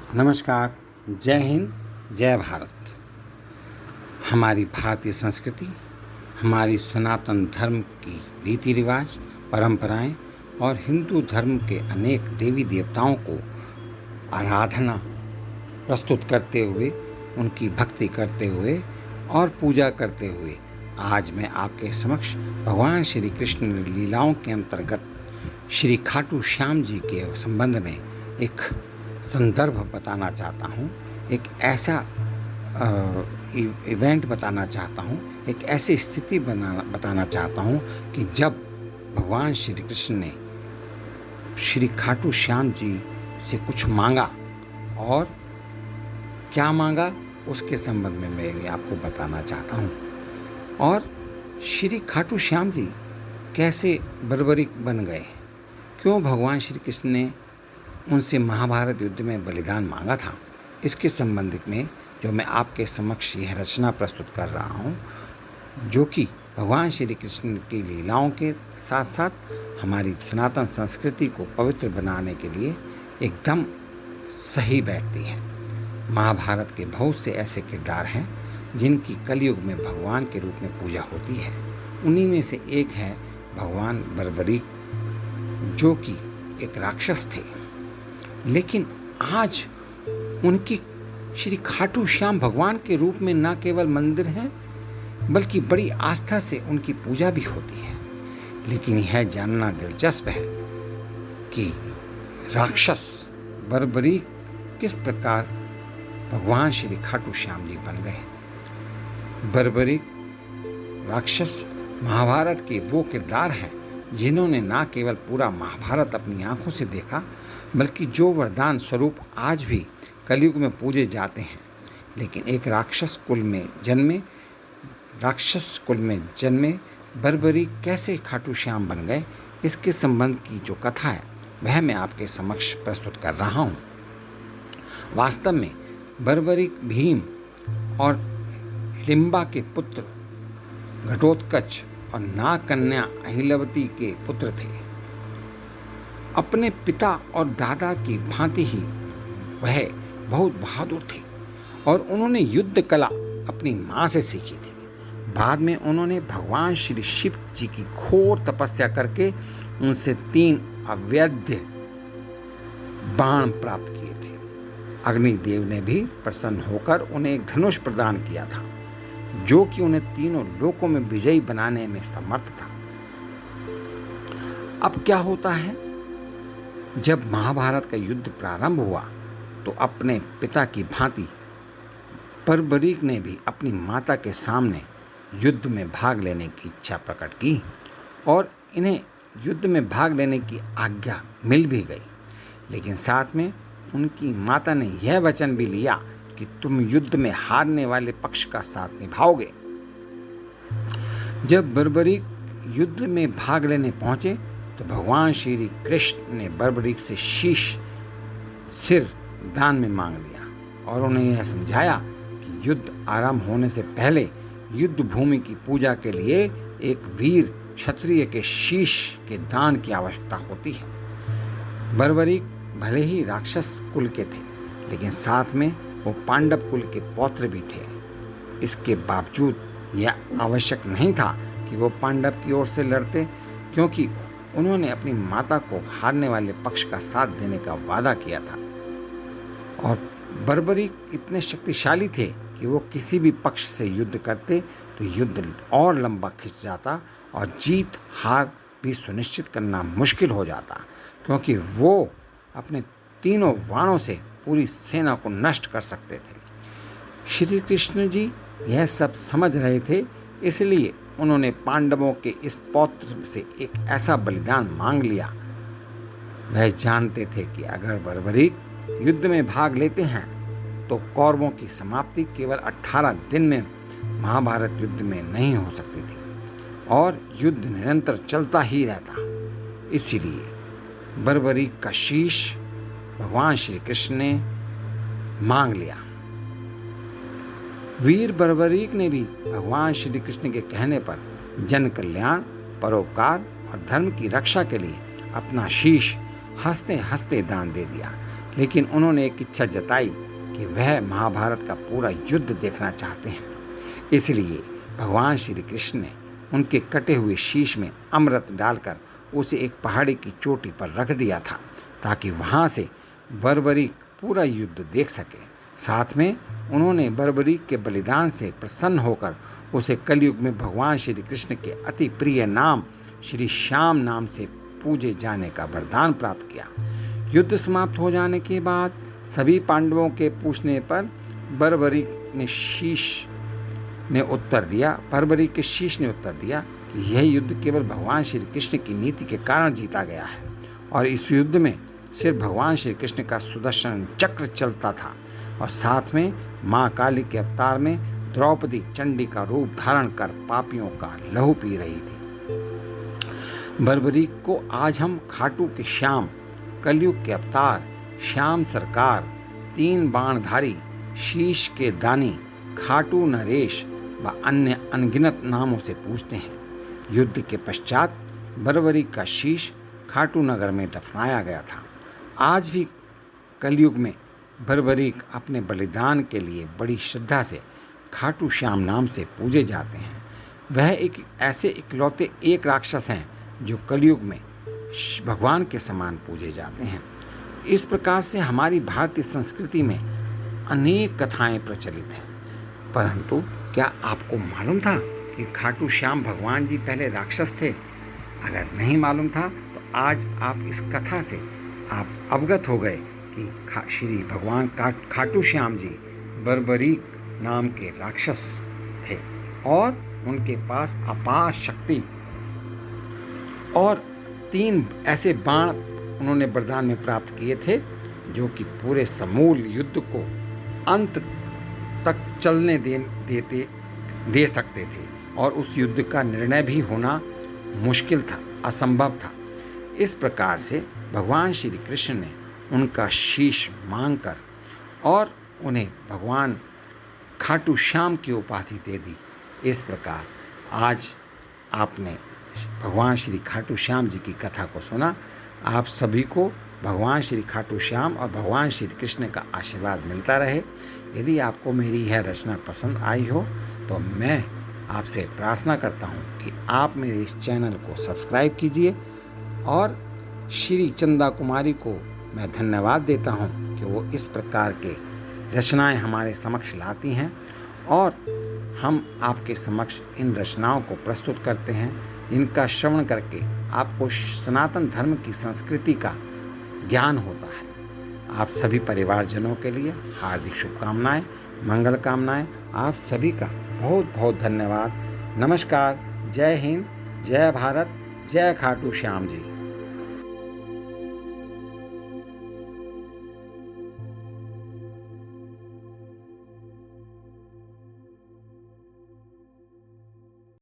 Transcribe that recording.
नमस्कार। जय हिंद, जय भारत। हमारी भारतीय संस्कृति, हमारी सनातन धर्म की रीति रिवाज, परंपराएं और हिंदू धर्म के अनेक देवी देवताओं को आराधना प्रस्तुत करते हुए, उनकी भक्ति करते हुए और पूजा करते हुए आज मैं आपके समक्ष भगवान श्री कृष्ण लीलाओं के अंतर्गत श्री खाटू श्याम जी के संबंध में एक संदर्भ बताना चाहता हूँ, एक ऐसा इवेंट बताना चाहता हूँ, एक ऐसी स्थिति बताना चाहता हूँ कि जब भगवान श्री कृष्ण ने श्री खाटू श्याम जी से कुछ मांगा और क्या मांगा उसके संबंध में मैं आपको बताना चाहता हूँ। और श्री खाटू श्याम जी कैसे बर्बरिक बन गए, क्यों भगवान श्री कृष्ण ने उनसे महाभारत युद्ध में बलिदान मांगा था, इसके संबंध में जो मैं आपके समक्ष यह रचना प्रस्तुत कर रहा हूँ, जो कि भगवान श्री कृष्ण की लीलाओं के साथ साथ हमारी सनातन संस्कृति को पवित्र बनाने के लिए एकदम सही बैठती है। महाभारत के बहुत से ऐसे किरदार हैं जिनकी कलयुग में भगवान के रूप में पूजा होती है। उन्हीं में से एक है भगवान बर्बरीक, जो कि एक राक्षस थे, लेकिन आज उनकी श्री खाटू श्याम भगवान के रूप में न केवल मंदिर हैं बल्कि बड़ी आस्था से उनकी पूजा भी होती है। लेकिन यह जानना दिलचस्प है कि राक्षस बर्बरीक किस प्रकार भगवान श्री खाटू श्याम जी बन गए। बर्बरीक राक्षस महाभारत के वो किरदार हैं जिन्होंने न केवल पूरा महाभारत अपनी आंखों से देखा बल्कि जो वरदान स्वरूप आज भी कलयुग में पूजे जाते हैं। लेकिन एक राक्षस कुल में जन्मे बर्बरीक कैसे खाटू श्याम बन गए, इसके संबंध की जो कथा है वह मैं आपके समक्ष प्रस्तुत कर रहा हूँ। वास्तव में बर्बरीक भीम और हिडिंबा के पुत्र घटोत्कच और नागकन्या अहिल्यावती के पुत्र थे। अपने पिता और दादा की भांति ही वह बहुत बहादुर थे और उन्होंने युद्ध कला अपनी माँ से सीखी थी। बाद में उन्होंने भगवान श्री शिव जी की घोर तपस्या करके उनसे 3 अवैध बाण प्राप्त किए थे। अग्निदेव ने भी प्रसन्न होकर उन्हें एक धनुष प्रदान किया था, जो कि उन्हें तीनों लोकों में विजयी बनाने में समर्थ था। अब क्या होता है, जब महाभारत का युद्ध प्रारंभ हुआ तो अपने पिता की भांति बर्बरीक ने भी अपनी माता के सामने युद्ध में भाग लेने की इच्छा प्रकट की और इन्हें युद्ध में भाग लेने की आज्ञा मिल भी गई। लेकिन साथ में उनकी माता ने यह वचन भी लिया कि तुम युद्ध में हारने वाले पक्ष का साथ निभाओगे। जब बर्बरीक युद्ध में भाग लेने पहुंचे तो भगवान श्री कृष्ण ने बर्बरीक से सिर दान में मांग लिया और उन्हें यह समझाया कि युद्ध आरंभ होने से पहले युद्ध भूमि की पूजा के लिए एक वीर क्षत्रिय के शीश के दान की आवश्यकता होती है। बर्बरीक भले ही राक्षस कुल के थे, लेकिन साथ में वो पांडव कुल के पौत्र भी थे। इसके बावजूद यह आवश्यक नहीं था कि वो पांडव की ओर से लड़ते, क्योंकि उन्होंने अपनी माता को हारने वाले पक्ष का साथ देने का वादा किया था। और बर्बरीक इतने शक्तिशाली थे कि वो किसी भी पक्ष से युद्ध करते तो युद्ध और लंबा खिंच जाता और जीत हार भी सुनिश्चित करना मुश्किल हो जाता, क्योंकि वो अपने तीनों बाणों से पूरी सेना को नष्ट कर सकते थे। श्री कृष्ण जी यह सब समझ रहे थे, इसलिए उन्होंने पांडवों के इस पौत्र से एक ऐसा बलिदान मांग लिया। वह जानते थे कि अगर बर्बरीक युद्ध में भाग लेते हैं तो कौरवों की समाप्ति केवल 18 दिन में महाभारत युद्ध में नहीं हो सकती थी और युद्ध निरंतर चलता ही रहता। इसीलिए बर्बरीक का शीश भगवान श्री कृष्ण ने मांग लिया। वीर बर्बरीक ने भी भगवान श्री कृष्ण के कहने पर जन कल्याण, परोपकार और धर्म की रक्षा के लिए अपना शीश हंसते हंसते दान दे दिया। लेकिन उन्होंने एक इच्छा जताई कि वह महाभारत का पूरा युद्ध देखना चाहते हैं। इसलिए भगवान श्री कृष्ण ने उनके कटे हुए शीश में अमृत डालकर उसे एक पहाड़ी की चोटी पर रख दिया था, ताकि वहाँ से बर्बरीक पूरा युद्ध देख सके। साथ में उन्होंने बर्बरीक के बलिदान से प्रसन्न होकर उसे कलयुग में भगवान श्री कृष्ण के अति प्रिय नाम श्री श्याम नाम से पूजे जाने का वरदान प्राप्त किया। युद्ध समाप्त हो जाने के बाद सभी पांडवों के पूछने पर बर्बरीक के शीश ने उत्तर दिया कि यह युद्ध केवल भगवान श्री कृष्ण की नीति के कारण जीता गया है, और इस युद्ध में सिर्फ भगवान श्री कृष्ण का सुदर्शन चक्र चलता था, और साथ में माँ काली के अवतार में द्रौपदी चंडी का रूप धारण कर पापियों का लहू पी रही थी। बर्बरीक को आज हम खाटू के श्याम, कलयुग के अवतार, श्याम सरकार, 3 बाणधारी, शीश के दानी, खाटू नरेश व अन्य अनगिनत नामों से पूछते हैं। युद्ध के पश्चात बर्बरीक का शीश खाटू नगर में दफनाया गया था। आज भी कलयुग में बर्बरीक अपने बलिदान के लिए बड़ी श्रद्धा से खाटू श्याम नाम से पूजे जाते हैं। वह एक ऐसे इकलौते एक राक्षस हैं जो कलयुग में भगवान के समान पूजे जाते हैं। इस प्रकार से हमारी भारतीय संस्कृति में अनेक कथाएं प्रचलित हैं। परंतु क्या आपको मालूम था कि खाटू श्याम भगवान जी पहले राक्षस थे? अगर नहीं मालूम था तो आज आप इस कथा से आप अवगत हो गए कि श्री भगवान खाटू श्याम जी बर्बरीक नाम के राक्षस थे, और उनके पास अपार शक्ति और 3 ऐसे बाण उन्होंने वरदान में प्राप्त किए थे जो कि पूरे समूल युद्ध को अंत तक चलने दे सकते थे, और उस युद्ध का निर्णय भी होना मुश्किल था, असंभव था। इस प्रकार से भगवान श्री कृष्ण ने उनका शीश मांगकर और उन्हें भगवान खाटू श्याम की उपाधि दे दी। इस प्रकार आज आपने भगवान श्री खाटू श्याम जी की कथा को सुना। आप सभी को भगवान श्री खाटू श्याम और भगवान श्री कृष्ण का आशीर्वाद मिलता रहे। यदि आपको मेरी यह रचना पसंद आई हो तो मैं आपसे प्रार्थना करता हूँ कि आप मेरे इस चैनल को सब्सक्राइब कीजिए, और श्री चंदा कुमारी को मैं धन्यवाद देता हूँ कि वो इस प्रकार के रचनाएं हमारे समक्ष लाती हैं, और हम आपके समक्ष इन रचनाओं को प्रस्तुत करते हैं। इनका श्रवण करके आपको सनातन धर्म की संस्कृति का ज्ञान होता है। आप सभी परिवारजनों के लिए हार्दिक शुभकामनाएं, मंगल कामनाएं। आप सभी का बहुत बहुत धन्यवाद। नमस्कार। जय हिंद, जय भारत, जय खाटू श्याम जी।